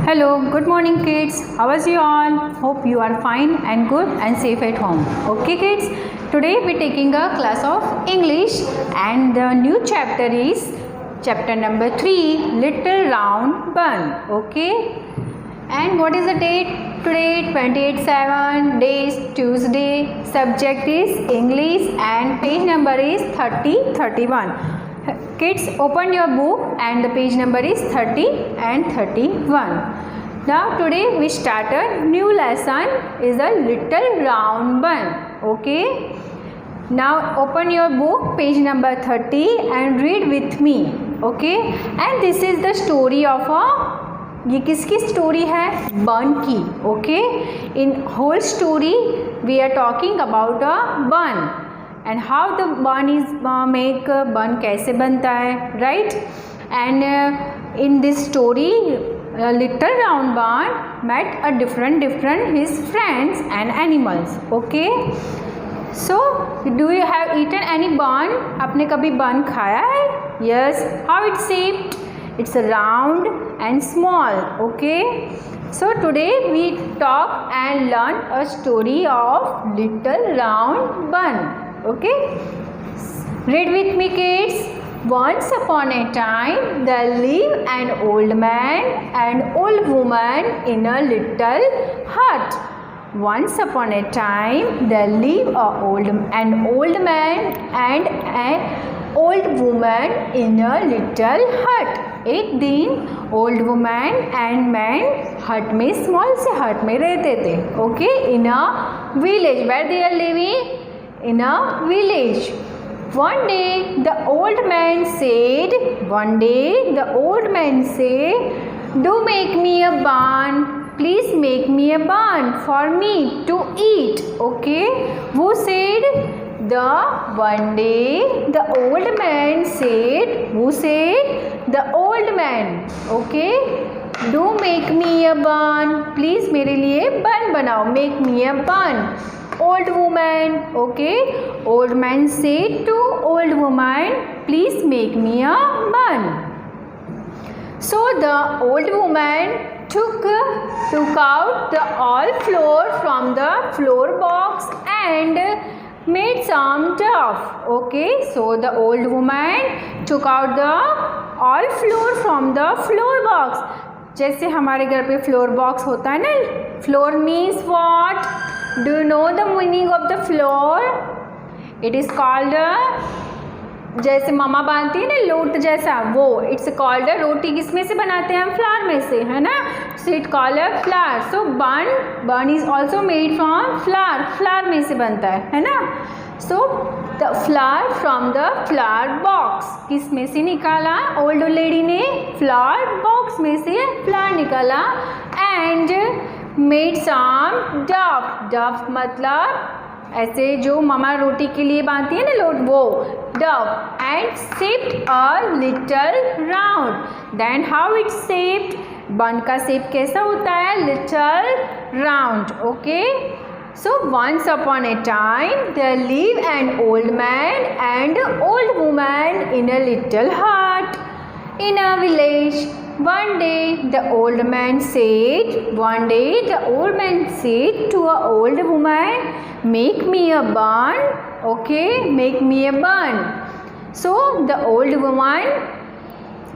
Hello, good morning kids. How was you all? Hope you are fine and good and safe at home. Okay kids, today we taking a class of English and the new chapter is chapter number 3, Little Round Bun. Okay, and what is the date? Today 28/7, day is Tuesday, subject is English and page number is 31. Kids, open your book and the page number is 30 and 31. Now today we started new lesson is a little round bun. Okay, now open your book page number 30 and read with me. Okay, and this is the story of a, ये किसकी story है? Bun की. Okay, in whole story we are talking about a bun and how the bun is make. Bun कैसे बनता है, right? And in this story little round bun met a different his friends and animals. Okay, so do you have eaten any bun? आपने कभी bun खाया है? Yes. How it's shaped? It's round and small. Okay, so today we talk and learn a story of little round bun. Okay, read with me kids. Once upon a time there lived an old man and old woman in a little hut. Once upon a time there lived an old man and an old woman in a little hut. एक दिन old woman and man हट में, small से हट में रहते थे. Okay, in a village. Where they are living? In a village. One day the old man said, do make me a bun, please make me a bun for me to eat. Okay, who said? One day the old man said, who said? The old man. Okay, do make me a bun, please मेरे लिए बन बनाओ. Make me a bun. Old woman. Okay, old man said to old woman, please make me a bun. So the old woman took out the all flour from the flour box and made some dough. Okay, so the old woman took out the all flour from the flour box. जैसे हमारे घर पे floor box होता है ना. Floor means what? Do you know the meaning of the floor? It is called, जैसे मम्मा बांधती है ना लोट जैसा, वो इट्स कॉल्ड अ. रोटी किस में से बनाते हैं हम? फ्लावर में से, है ना. So it called a flour. So bun is also made from flour में से बनता है ना. So the flour from the flour box, किस में से निकाला? ओल्ड लेडी ने फ्लावर बॉक्स में से फ्लावर निकाला एंड मेड सम डव मतलब ऐसे जो मम्मा रोटी के लिए बांधती है ना लोट, वो dough. And shaped a little round. Then how it shaped? Bun का शेप कैसा होता है? Little round. Okay, so once upon a time there lived an old man and old woman in a little hut in a village. One day the old man said to a old woman, make me a bun. Okay, make me a bun. So the old woman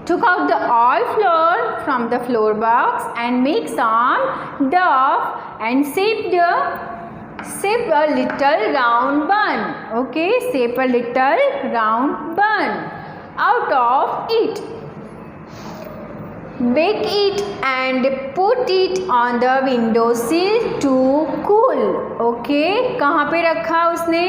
took out the all flour from the flour box and make some dough and shaped a little round bun. Okay, shape a little round bun out of it. Bake it and put it on the windowsill to cool. Okay, कहाँ पे रखा उसने?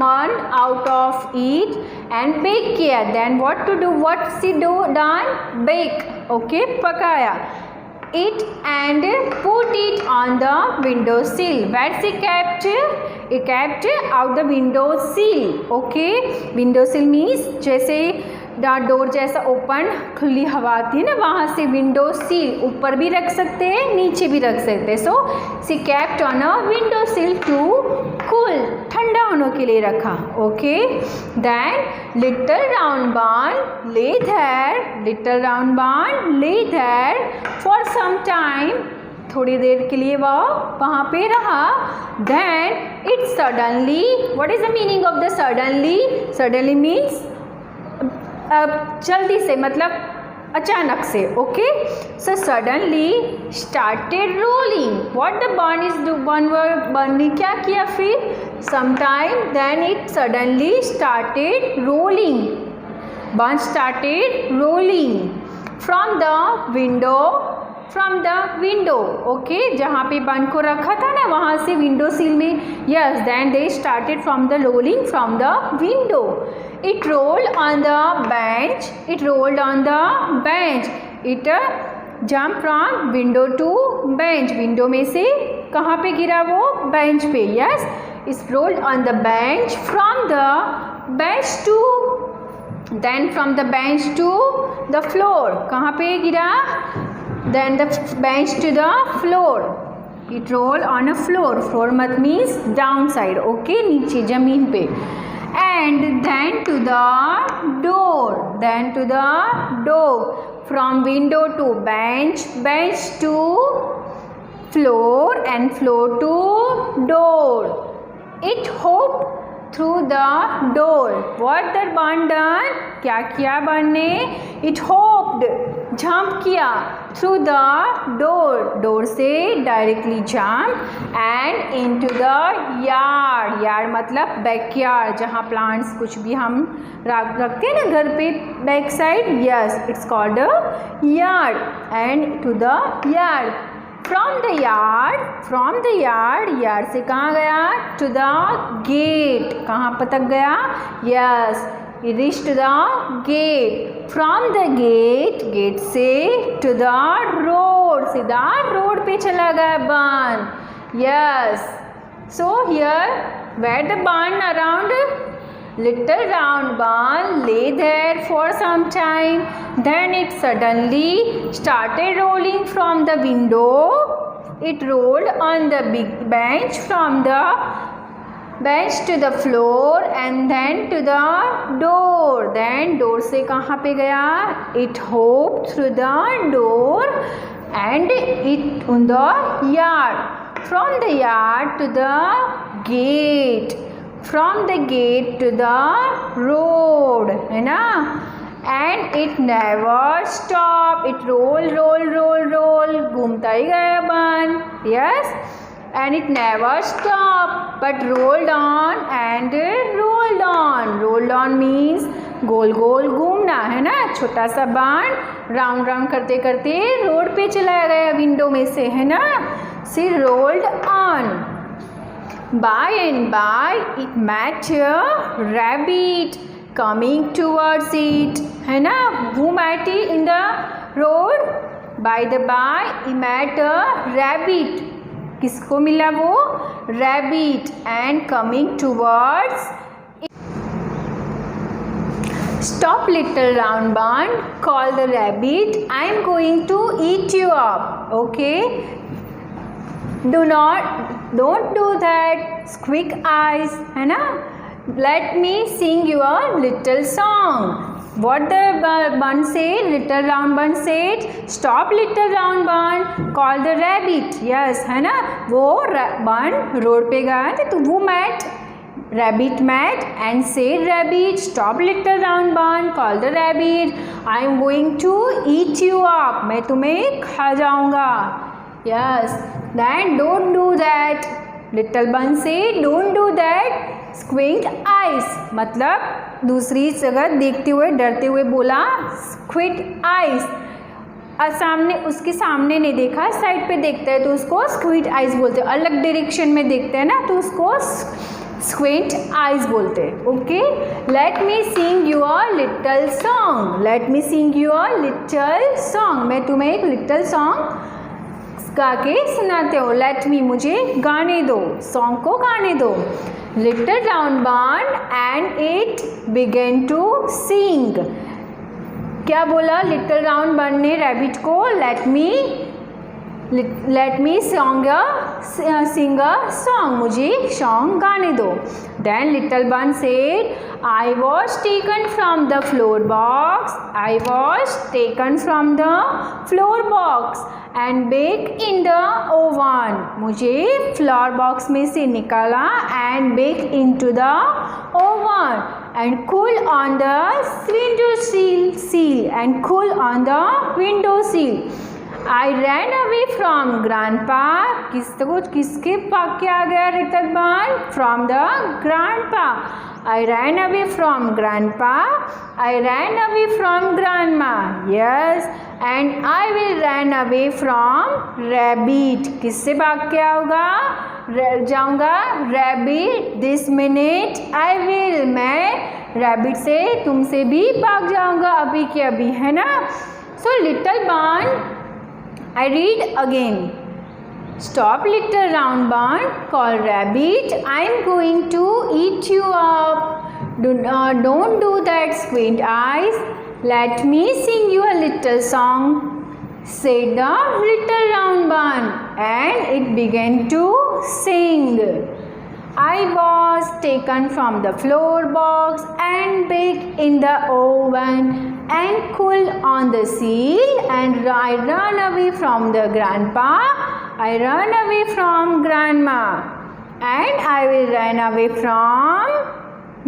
bun out of it and bake किया. Then what to do? What she done? Bake. Okay, पकाया it and put it on the windowsill. Where she kept? It kept out the windowsill. Okay, windowsill means जैसे door जैसा open, खुली हवा आती है ना, वहाँ से विंडो सील ऊपर भी रख सकते हैं, नीचे भी रख सकते हैं. So she kept on a window sill to cool, ठंडा होने के लिए रखा. ओके. देन लिटिल राउंड बन ले देयर, लिटिल राउंड बन lay their for some time, थोड़ी देर के लिए वह वहाँ पे रहा. Then it suddenly, what is the meaning of the suddenly? Suddenly means जल्दी से, मतलब अचानक से. Okay. So suddenly started rolling. What the bun is do, bun ने क्या किया फिर? Sometime. Then it suddenly started rolling. Bun started rolling from the window, from the window. Okay. जहाँ पे बन को रखा था ना, वहाँ से विंडो सील में. Yes. Then they started from the rolling from the window. It rolled on the bench, it rolled on the bench. It jump from window to bench. Window में से कहाँ पे गिरा वो? बेंच पे. Yes. It rolled on the bench from the bench to, then from the bench to the floor. कहाँ पे गिरा? Then the bench to the floor. It roll on a floor. Floor mat means downside. Okay, नीचे जमीन पे. And then to the door. Then to the door. From window to bench, bench to floor, and floor to door. It hopped through the door. What the barn done? क्या किया barn ने? It hopped, jump किया. Through the door, door से directly jump. And into the yard. Yard मतलब backyard, जहाँ plants कुछ भी हम रखते हैं ना घर पे back side. Yes, it's called a yard. And to the yard. From the yard, from the yard, yard से कहाँ गया? To the gate. कहाँ तक गया? Yes, it reached to the gate. From the gate, gate से to the road, सीधा road पे चला गया barn. Yes. So here, where the barn around? Little round barn lay there for some time. Then it suddenly started rolling from the window. It rolled on the big bench from the bench to the floor and then to the door. Then door से कहाँ पे गया? It hopped through the door and it on the yard. From the yard to the gate. From the gate to the road. है ना? And it never stopped. It roll, roll, roll, roll. घूमता ही गया बन. Yes. And it never stopped but rolled on and rolled on. Rolled on means गोल गोल घूमना, है ना? छोटा सा बाण राउंड राउंड करते करते रोड पे चला गया विंडो में से, है ना? She rolled on. By and by it met a rabbit coming towards it, है ना? Who met it in the road? By the by it met a rabbit. किसको मिला वो? Rabbit. And coming towards. Stop little round bun, call the rabbit, I am going to eat you up. Okay. Don't do that. Squeak eyes, है ना? Let me sing your little song. What the bun said? Little round bun said, stop little round bun, call the rabbit. Yes, है ना? वो bun road पे गया था, तो वो met, rabbit met and said rabbit, stop little round bun, call the rabbit, I am going to eat you up. मैं तुम्हें खा जाऊँगा. Yes, then don't do that. Little bun said, don't do that. Squint eyes मतलब दूसरी जगह देखते हुए डरते हुए बोला स्क्विड आइज. सामने उसके सामने नहीं देखा, साइड पे देखता है तो उसको स्क्विड आइज बोलते हैं. अलग डायरेक्शन में देखते हैं ना तो उसको स्क्विंट आइज बोलते हैं. Okay. Let me sing your little song. Let me sing your little song. मैं तुम्हें एक लिटिल सॉन्ग गा के सुनाते हो. लेट मी, मुझे गाने दो, सॉन्ग को गाने दो. Little round barn and it began to sing. क्या बोला लिटिल राउंड बन ने रैबिट को? Let me sing a song, मुझे सॉन्ग गाने दो. Then little bun said, I was taken from the floor box. I was taken from the floor box and baked in the oven. मुझे floor box में से निकाला and baked into the oven and cool on the window sill and cool on the window sill. I ran away from grandpa. किसके भाग के आ गया little बन? From the grandpa. I ran away from grandpa. I ran away from grandma. Yes, and I will run away from rabbit. किससे भाग के जाऊँगा? Rabbit. This minute I will. मैं rabbit से तुमसे भी भाग जाऊँगा अभी के अभी, है ना? So little bun, I read again. Stop little round bun, call rabbit, I'm going to eat you up. Don't do that, squint eyes. Let me sing you a little song, said the little round bun, and it began to sing. I was taken from the floor box and baked in the oven and cooled on the sill, and I ran away from the grandpa. I ran away from grandma, and I will run away from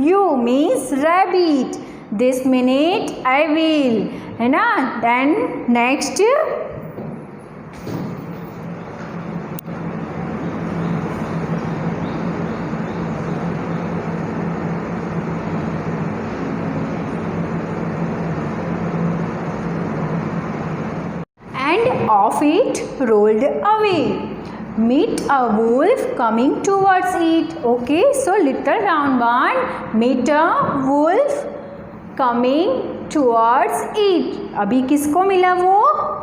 you, means rabbit. This minute I will, है ना? Then next. And off it rolled away. Meet a wolf coming towards it. Okay, so little round bun meet a wolf coming towards it. अभी किसको मिला वो?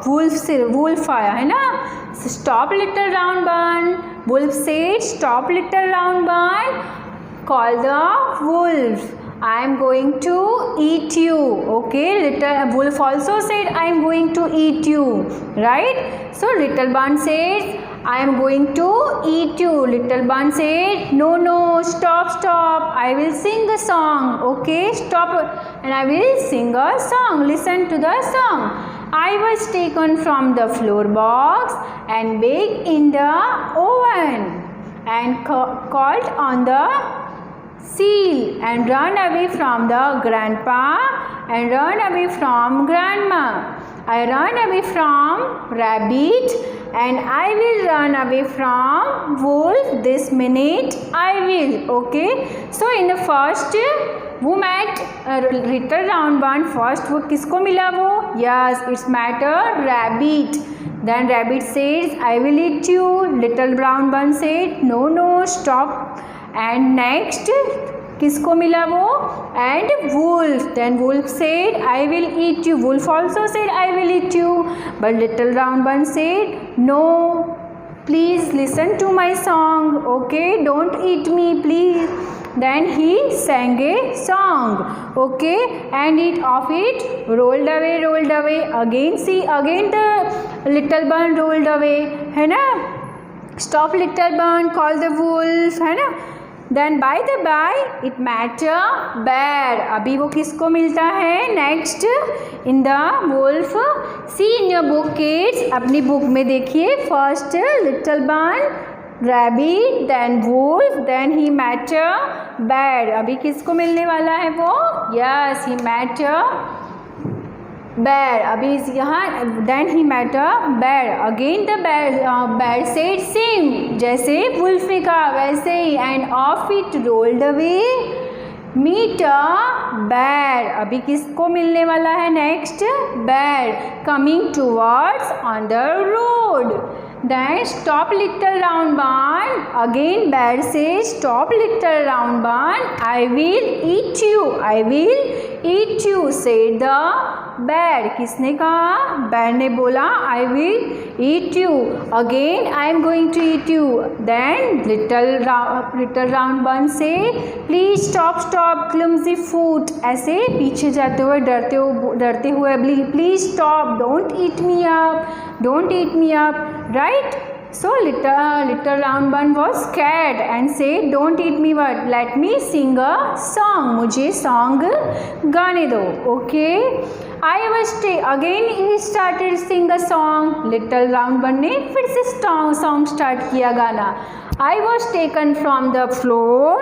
Wolf से wolf आया है ना? So stop little round bun. Wolf said, stop little round bun. Call the wolf. I am going to eat you. Okay, little wolf also said, I am going to eat you, right? So little bun says, I am going to eat you. Little bun said, no, stop, I will sing a song. Okay, stop, and I will sing a song. Listen to the song. I was taken from the floor box and baked in the oven and called on the sill and run away from the grandpa and run away from grandma. I run away from rabbit and I will run away from wolf. This minute I will. Okay, so in the first वो met little round bun. First वो किसको मिला वो? Yes, it's matter rabbit. Then rabbit says, I will eat you. Little brown bun said, no, stop. And next किसको मिला वो? And wolf. Then wolf said, I will eat you. Wolf also said, I will eat you. But little round bun said, no, please listen to my song. Okay, don't eat me, please. Then he sang a song. Okay, and it rolled away. Again the little bun rolled away. है ना? Stop little bun, call the wolf. है ना? Then by the by it met a bear. अभी वो किसको मिलता है? Next in the wolf. See in your book kids. अपनी बुक में देखिए. First little bun, rabbit, then wolf, then he met a bear. अभी किसको मिलने वाला है वो? Yes, he met a bear. अभी यहाँ then he met a bear. Again the bear said sing. जैसे wolf ने कहा वैसे ही, and off it rolled away. Meet a bear. अभी किसको मिलने वाला है? Next bear coming towards on the road. Then stop little round bun. Again bear says, stop little round bun. I will eat you. I will eat you, said the bear. किसने कहा? bear ने बोला I will eat you. Again I am going to eat you. Then little round bun say please stop clumsy foot. ऐसे पीछे जाते हुए डरते हुए please stop, don't eat me up, right? So little round bun was scared and said don't eat me, but let me sing a song. मुझे song गाने दो. Okay, I was again he started sing a song. Little round bun ने फिर से song start किया गाना. I was taken from the floor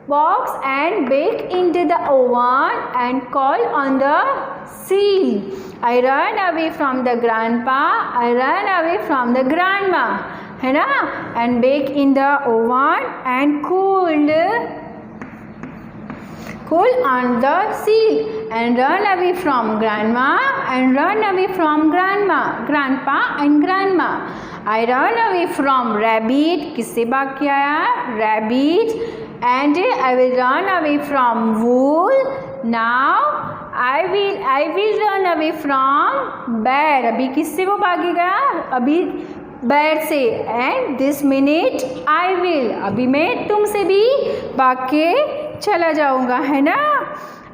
box and baked into the oven and called on the seal. I ran away from the grandpa, I ran away from the grandma, है ना? And baked in the oven and cooled on the seal, and run away from grandma and run away from grandpa and grandma. I ran away from rabbit. किससे भाग के आया? Rabbit. And I will run away from wool. Now I will run away from bear. अभी किससे वो भागेगा? अभी bear से. And this minute I will. अभी मैं तुमसे भी भाग के चला जाऊंगा, है ना?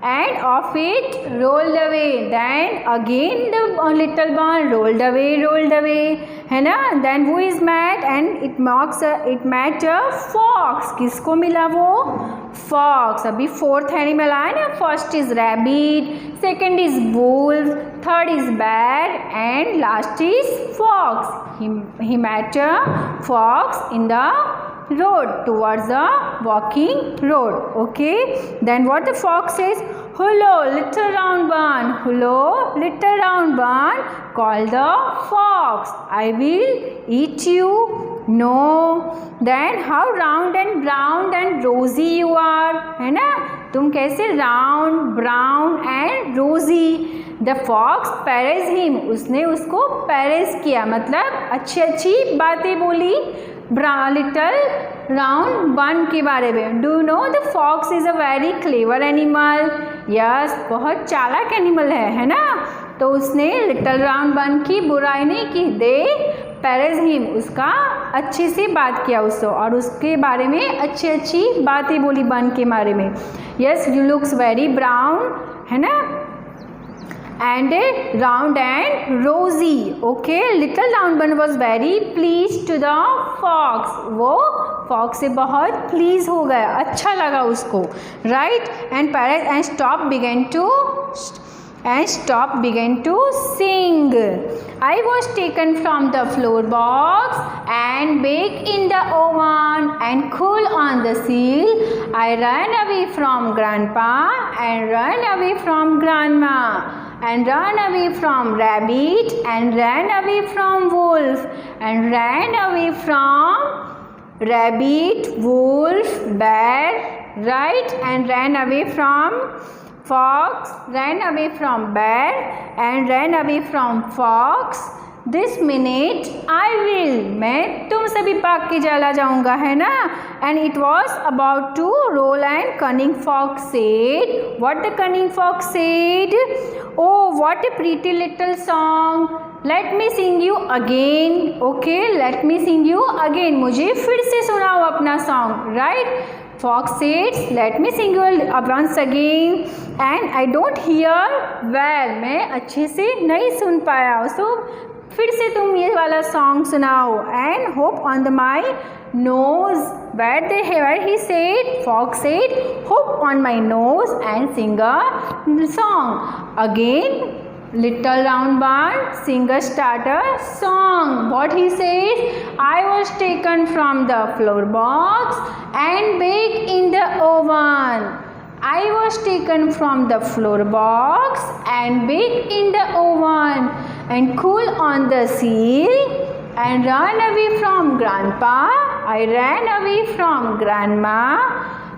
And off it rolled away. Then again the little one rolled away, है ना? Then who is mad? And it met a fox. किसको मिला वो? Fox. अभी fourth animal आया ना? First is rabbit, second is wolf, third is bear, and last is fox. He met a fox in the road towards the walking road. Okay, then what the fox says? Hello little round bun, hello little round bun, called the fox. I will eat you. No. Then how round and brown and rosy you are, है ना? तुम कैसे round, brown and rosy. The fox praised him. उसने उसको praise किया, मतलब अच्छी बातें बोली little round bun के बारे में. Do you know the fox is a very clever animal? Yes, बहुत चालाक एनिमल है ना? तो उसने little round bun की बुराई नहीं की. They praised him. उसका अच्छे से बात किया उसको और उसके बारे में अच्छी बातें बोली बन के बारे में. Yes, you looks very brown, है ना? And round and rosy. Okay, little round bun was very pleased to the fox. वो fox से बहुत please हो गया, अच्छा लगा उसको, right? And parrot and stop began to sing. I was taken from the floor box and baked in the oven and cool on the seal. I ran away from grandpa and ran away from grandma, and ran away from rabbit, and ran away from wolf, and ran away from rabbit, wolf, bear, right? And ran away from fox, ran away from bear, and ran away from fox. This minute I will, मैं तुमसे भी भाग के चला जाऊंगा, है ना? And it was about to roll, and cunning fox said, what the cunning fox said? Oh, what a pretty little song. Let me sing you again. Okay, let me sing you again. मुझे फिर से सुनाओ अपना song, right? Fox said, let me sing you once again. And I don't hear well. मैं अच्छे से नहीं सुन पाया. So फिर से तुम ये वाला song सुनाओ. And hope on the my nose. Where he said, Fox said, hope on my nose and sing a song. Again, little round bun singer starter song. What he says? I was taken from the floor box and baked in the oven. I was taken from the floor box and baked in the oven and cool on the seal, and run away from grandpa. I ran away from grandma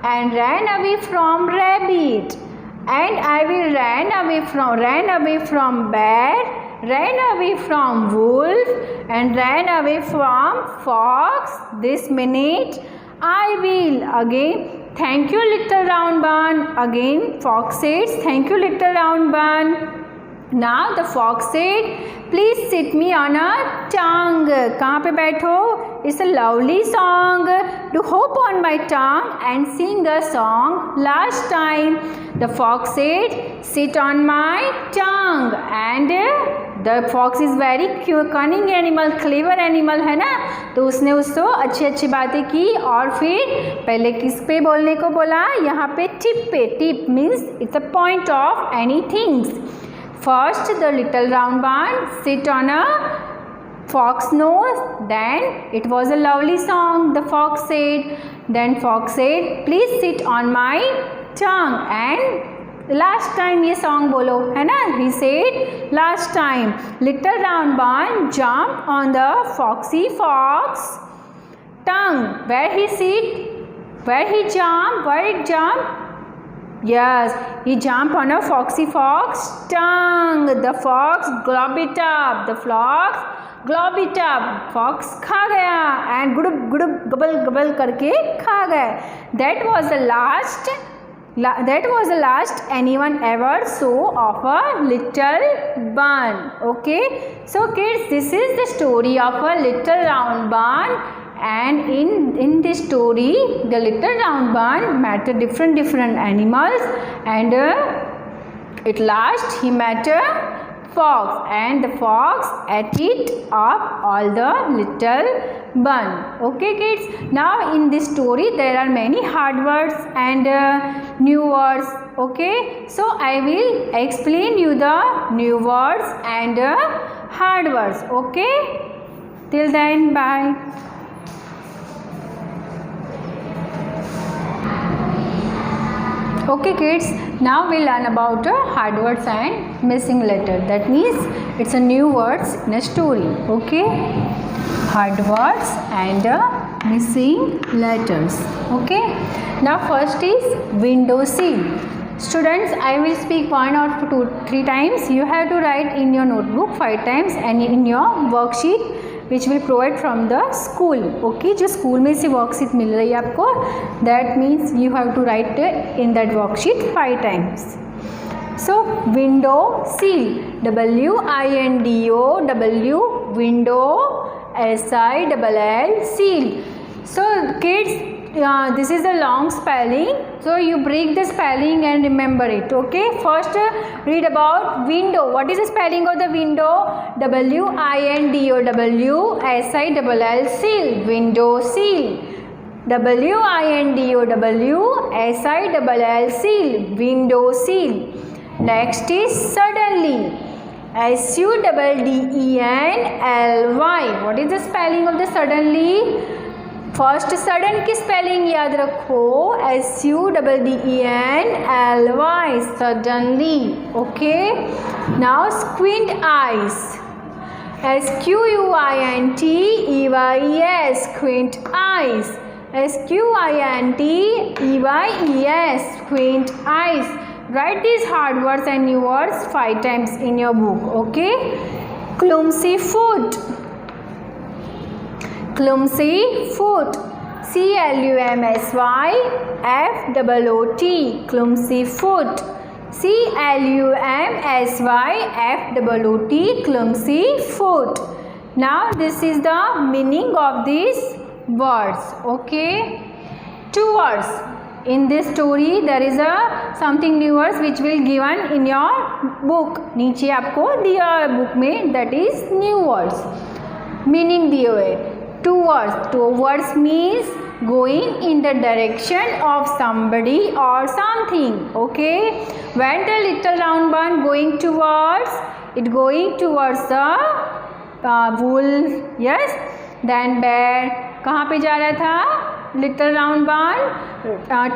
and ran away from rabbit. And I will ran away from bear, ran away from wolf, and ran away from fox. This minute I will. Again thank you little round bun. Again fox says, thank you little round bun. Now the fox said, please sit me on a tongue. कहाँ पे बैठो? It's a lovely song. To hop on my tongue and sing a song. Last time the fox said, sit on my tongue. And the fox is very cunning animal, clever animal है ना, तो उसने उसको अच्छी अच्छी बातें की और फिर पहले किस पे बोलने को बोला? यहाँ पे टिप पे. Tip means it's a point of any things. First, the little round bun sit on a fox nose. Then it was a lovely song. The fox said. Then fox said, please sit on my tongue. And last time ये song बोलो है ना? He said last time. Little round bun jumped on the foxy fox tongue. Where he sit? Where he jump? Where it jump? Yes, he jumped on a foxy fox tongue. The fox globbed it up. The fox globbed it up. Fox खा गया and गुडुब गुडुब गबल गबल करके खा गया. That was the last anyone ever saw of a little bun. Okay, so kids, this is the story of a little round bun. And in this story, the little round bun met different animals, and at last he met a fox, and the fox ate it up all the little bun. Okay kids, now in this story there are many hard words and new words. Okay, so I will explain you the new words and hard words. Okay, till then, bye. Okay kids, now we learn about hard words and missing letter. That means it's a new words in a story. Okay, hard words and missing letters. Okay, now first is window sill. Students, I will speak 1 or 2, 3 times. You have to write in your notebook 5 times and in your worksheet which will provide from the school. Okay, जो school में से worksheet मिल रही है आपको, that means you have to write in that worksheet 5 times. So window sill, W-I-N-D-O-W, window, S-I-L-L, sill. So kids, this is a long spelling, so you break the spelling and remember it. Okay, first read about window. What is the spelling of the window? W-I-N-D-O-W-S-I-L-L, sill, window sill. W-I-N-D-O-W-S-I-L-L, sill, window sill. Next is suddenly, S-U-D-D-E-N-L-Y. What is the spelling of the suddenly? First sudden की spelling याद रखो, SUDDENLY, suddenly. Okay, now squint eyes, SQUINTEYES, squint eyes, SQUINTEYES, squint eyes. Write these hard words and new words 5 times in your book. Okay, clumsy foot, clumsy foot, CLUMSYFOOT, clumsy foot, CLUMSYFOOT, clumsy foot. Now this is the meaning of these words. Okay, 2 words. In this story there is a something new words which will given in your book. नीचे आपको दिया book में, that is new words. Meaning दिए हुए 2 words. 2 words means going in the direction of somebody or something. Okay, when the little round bun going towards the wolf. Yes, then bear कहाँ पे जा रहा था? Little round bun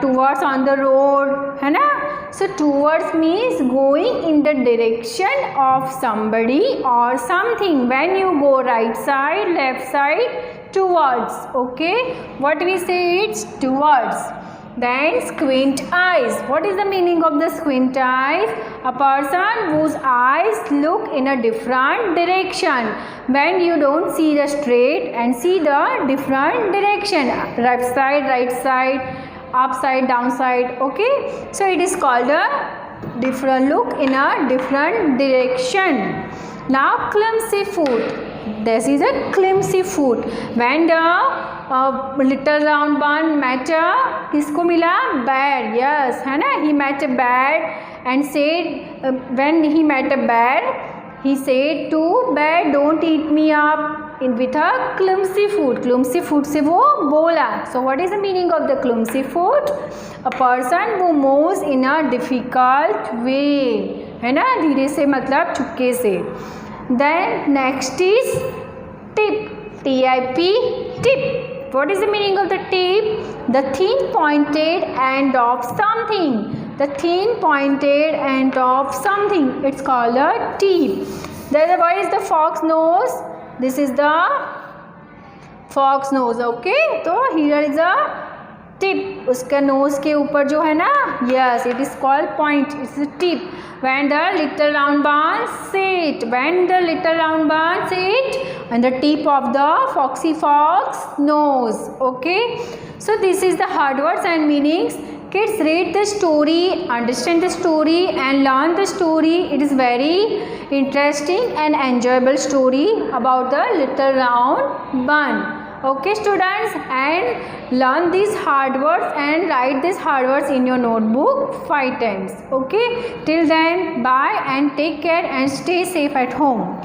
towards on the road, है ना? So towards means going in the direction of somebody or something. When you go right side, left side, towards. Okay, what we say, it's towards. Then squint eyes. What is the meaning of the squint eyes? A person whose eyes look in a different direction. When you don't see the straight and see the different direction, left side, right side, upside, downside. Okay, so it is called a different look in a different direction. Now clumsy foot. This is a clumsy foot. When the little round bun met a किसको मिला? bear. Yes, है ना? He met a bear and said when he met a bear, he said to bear, don't eat me up with a clumsy foot. Clumsy foot से वो बोला. So what is the meaning of the clumsy foot? A person who moves in a difficult way. है ना? धीरे से मतलब चुपके से. Then next is tip. T-I-P, tip. What is the meaning of the tip? The thin pointed end of something. The thin pointed end of something. It's called a tip. Then what is the fox nose? This is the fox nose. Okay. So here is a tip. उसका nose के ऊपर जो है ना, yes, it is called point. It's a tip. When the little round bun sit. When the little round bun sit on the tip of the foxy fox nose. Okay. So this is the hard words and meanings. Kids, read the story, understand the story and learn the story. It is very interesting and enjoyable story about the little round bun. Okay students, and learn these hard words and write these hard words in your notebook 5 times. Okay, till then, bye and take care and stay safe at home.